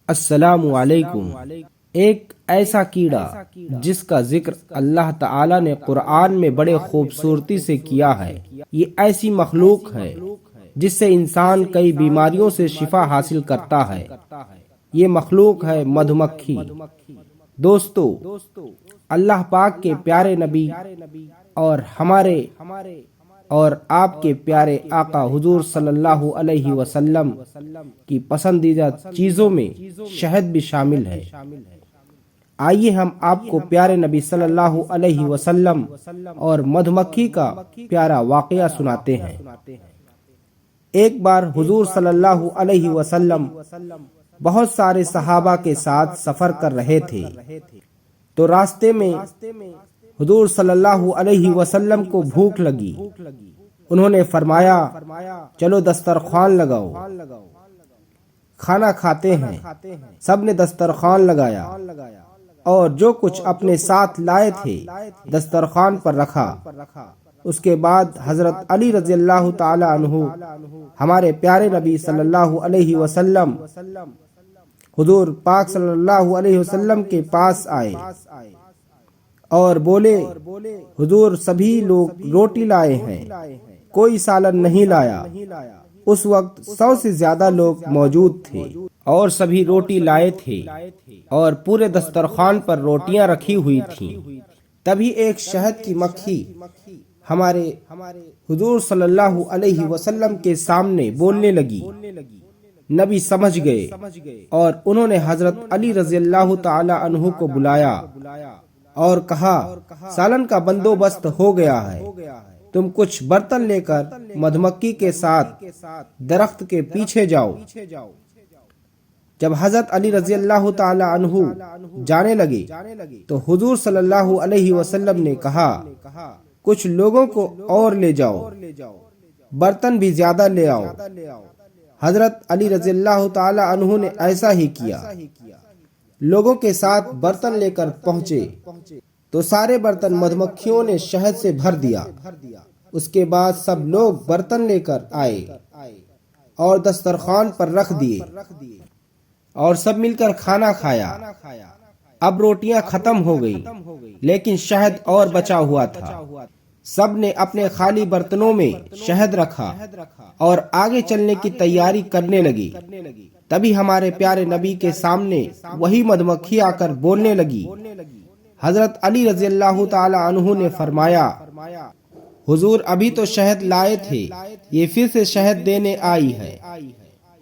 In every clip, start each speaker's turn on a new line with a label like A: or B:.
A: السلام علیکم۔ ایک ایسا کیڑا جس کا ذکر اللہ تعالی نے قرآن میں بڑے خوبصورتی سے کیا ہے، یہ ایسی مخلوق ہے جس سے انسان کئی بیماریوں سے شفا حاصل کرتا ہے۔ یہ مخلوق ہے مدھ مکھی۔ دوستو، اللہ پاک کے پیارے نبی اور ہمارے اور آپ کے پیارے آقا حضور صلی اللہ علیہ وسلم کی پسندیدہ چیزوں میں شہد بھی شامل ہے۔ آئیے ہم آپ کو پیارے نبی صلی اللہ علیہ وسلم اور مدھ مکھی کا پیارا واقعہ سناتے ہیں۔ ایک بار حضور صلی اللہ علیہ وسلم بہت سارے صحابہ کے ساتھ سفر کر رہے تھے، تو راستے میں حضور صلی اللہ علیہ وسلم کو بھوک لگی۔ انہوں نے فرمایا، چلو دسترخوان لگاؤ، کھانا کھاتے ہیں۔ سب نے دسترخوان لگایا اور جو کچھ اپنے ساتھ لائے تھے دسترخوان پر رکھا۔ اس کے بعد حضرت علی رضی اللہ تعالی عنہ ہمارے پیارے نبی صلی اللہ علیہ وسلم حضور پاک صلی اللہ علیہ وسلم کے پاس آئے اور بولے، حضور سبھی لوگ روٹی لائے ہیں، کوئی سالن نہیں لایا۔ اس وقت 100 سے زیادہ لوگ موجود تھے اور سبھی روٹی لائے تھے اور پورے دسترخوان پر روٹیاں رکھی ہوئی تھیں۔ تبھی ایک شہد کی مکھی ہمارے حضور صلی اللہ علیہ وسلم کے سامنے بولنے لگی۔ نبی سمجھ گئے اور انہوں نے حضرت علی رضی اللہ تعالی عنہ کو بلایا اور کہا، سالن کا بندوبست ہو گیا ہے، تم کچھ برتن لے کر مدھ مکھی کے ساتھ درخت کے پیچھے جاؤ۔ جب حضرت علی رضی اللہ تعالی عنہ جانے لگے تو حضور صلی اللہ علیہ وسلم نے کہا، کچھ لوگوں کو اور لے جاؤ، برتن بھی زیادہ لے آؤ۔ حضرت علی رضی اللہ تعالی عنہ نے ایسا ہی کیا۔ لوگوں کے ساتھ برتن لے کر پہنچے تو سارے برتن مدھ مکھیوں نے شہد سے بھر دیا۔ اس کے بعد سب لوگ برتن لے کر آئے اور دسترخوان پر رکھ دیے اور سب مل کر کھانا کھایا۔ اب روٹیاں ختم ہو گئی لیکن شہد اور بچا ہوا تھا۔ سب نے اپنے خالی برتنوں میں شہد رکھا اور آگے چلنے کی تیاری کرنے لگی۔ تبھی ہمارے پیارے نبی کے سامنے وہی مدھ مکھی آ کر بولنے لگی۔ حضرت علی رضی اللہ تعالی عنہ نے فرمایا، حضور ابھی تو شہد لائے تھے، یہ پھر سے شہد دینے آئی ہے۔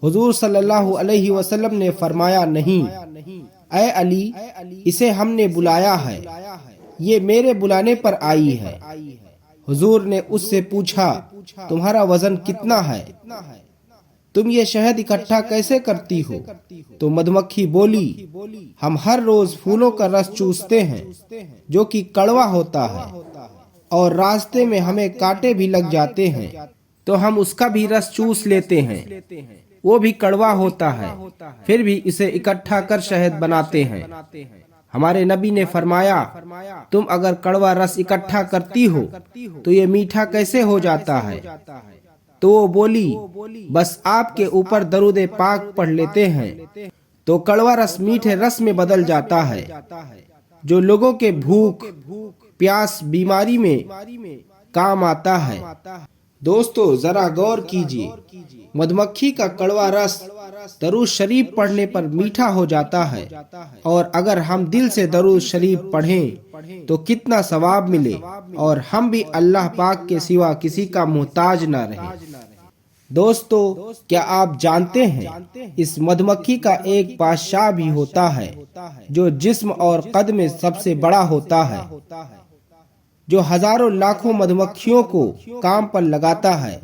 A: حضور صلی اللہ علیہ وسلم نے فرمایا، نہیں اے علی، اسے ہم نے بلایا ہے، یہ میرے بلانے پر آئی ہے۔ حضور نے اس سے پوچھا، تمہارا وزن کتنا ہے؟ تم یہ شہد اکٹھا کیسے کرتی ہو؟ تو مدھ مکھی بولی، ہم ہر روز پھولوں کا رس چوستے ہیں جو کہ کڑوا ہوتا ہے، اور راستے میں ہمیں کانٹے بھی لگ جاتے ہیں تو ہم اس کا بھی رس چوس لیتے ہیں، وہ بھی کڑوا ہوتا ہے، پھر بھی اسے اکٹھا کر شہد بناتے ہیں۔ ہمارے نبی نے فرمایا، تم اگر کڑوا رس اکٹھا کرتی ہو تو یہ میٹھا کیسے ہو جاتا ہے؟ تو وہ بولی، بس آپ کے اوپر درود پاک پڑھ لیتے ہیں تو کڑوا رس میٹھے رس میں بدل جاتا ہے، جو لوگوں کے بھوک پیاس بیماری میں کام آتا ہے۔ دوستو ذرا غور کیجئے، مدھ مکھی کا کڑوا رس درود شریف پڑھنے پر میٹھا ہو جاتا ہے، اور اگر ہم دل سے درود شریف پڑھیں تو کتنا ثواب ملے اور ہم بھی اللہ پاک کے سوا کسی کا محتاج نہ رہیں۔ دوستو کیا آپ جانتے ہیں اس مدھ مکھی کا ایک بادشاہ بھی ہوتا ہے جو جسم اور قد میں سب سے بڑا ہوتا ہے، جو ہزاروں لاکھوں مدھ مکھیوں کو کام پر لگاتا ہے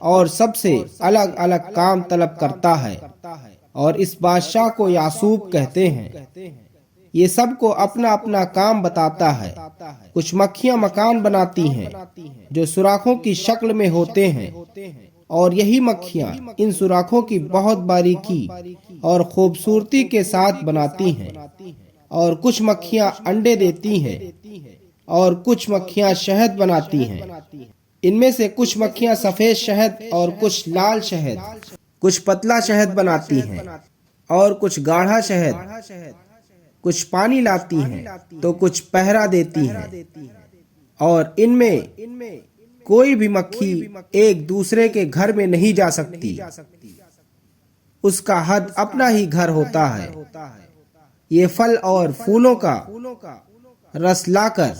A: اور سب سے الگ الگ کام طلب کرتا ہے، اور اس بادشاہ کو یعصوب کہتے ہیں۔ یہ سب کو اپنا اپنا کام بتاتا ہے۔ کچھ مکھیاں مکان بناتی ہیں جو سوراخوں کی شکل میں ہوتے ہیں، اور یہی مکھیاں ان سوراخوں کی بہت باریکی اور خوبصورتی کے ساتھ بناتی ہیں، اور کچھ مکھیاں انڈے دیتی ہیں اور کچھ مکھیاں شہد بناتی ہیں۔ ان میں سے کچھ مکھیاں سفید شہد اور کچھ لال شہد، کچھ پتلا شہد بناتی ہیں، اور کچھ گاڑھا شہد، کچھ پانی لاتی ہیں تو کچھ پہرا دیتی ہیں، اور ان میں کوئی بھی مکھی ایک دوسرے کے گھر میں نہیں جا سکتی۔ اس کا حد اپنا ہی گھر ہوتا ہے۔ یہ پھل اور پھولوں کا رس لا کر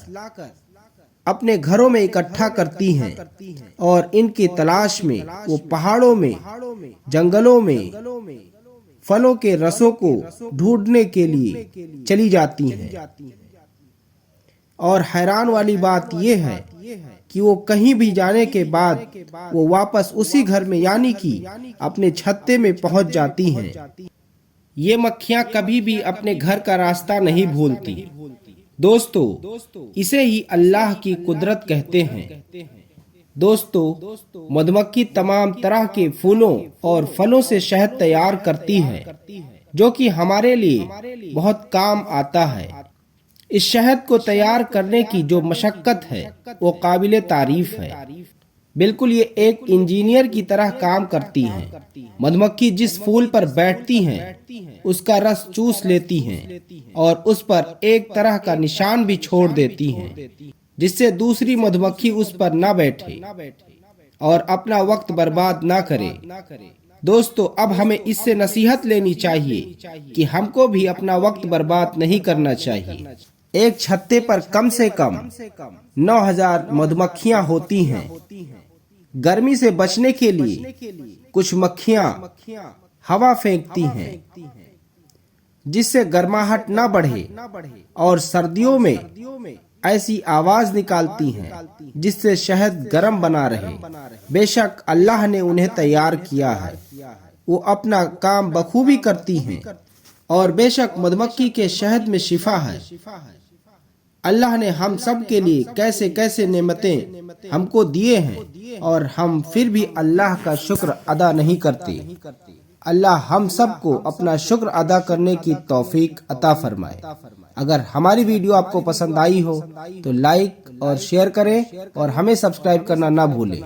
A: اپنے گھروں میں اکٹھا کرتی ہیں، اور ان کی تلاش میں وہ پہاڑوں میں، جنگلوں میں پھلوں کے رسوں کو ڈھونڈنے کے لیے چلی جاتی ہیں۔ اور حیران والی بات یہ ہے کہ وہ کہیں بھی جانے کے بعد وہ واپس اسی گھر میں یعنی کہ اپنے چھتے میں پہنچ جاتی ہیں۔ یہ مکھیاں کبھی بھی اپنے گھر کا راستہ نہیں بھولتی۔ دوستو، اسے ہی اللہ کی قدرت کہتے ہیں۔ دوستو، مدمکھی تمام طرح کے پھولوں اور پھلوں سے شہد تیار کرتی ہے، جو کہ ہمارے لیے بہت کام آتا ہے۔ اس شہد کو تیار کرنے کی جو مشقت ہے وہ قابل تعریف ہے۔ بالکل یہ ایک انجینئر کی طرح کام کرتی ہیں۔ مدمکھی جس پھول پر بیٹھتی ہیں اس کا رس چوس لیتی ہیں اور اس پر ایک طرح کا نشان بھی چھوڑ دیتی ہیں، جس سے دوسری مدمکھی اس پر نہ بیٹھے اور اپنا وقت برباد نہ کرے۔ دوستو، اب ہمیں اس سے نصیحت لینی چاہیے کہ ہم کو بھی اپنا وقت برباد نہیں کرنا چاہیے۔ ایک چھتے پر کم سے کم 9000 مدمکھیاں ہوتی ہیں۔ گرمی سے بچنے کے لیے کچھ مکھیاں ہوا پھینکتی ہیں جس سے گرماہٹ نہ بڑھے، اور سردیوں میں ایسی آواز نکالتی ہیں جس سے شہد گرم بنا رہے۔ بے شک اللہ نے انہیں تیار کیا ہے، وہ اپنا کام بخوبی کرتی ہیں، اور بے شک مدمکھی کے شہد میں شفا ہے۔ اللہ نے ہم سب کے لیے کیسے کیسے نعمتیں ہم کو دیے ہیں، اور ہم پھر بھی اللہ کا شکر ادا نہیں کرتے۔ اللہ ہم سب کو اپنا شکر ادا کرنے کی توفیق عطا فرمائے۔ اگر ہماری ویڈیو آپ کو پسند آئی ہو تو لائک اور شیئر کریں، اور ہمیں سبسکرائب کرنا نہ بھولیں۔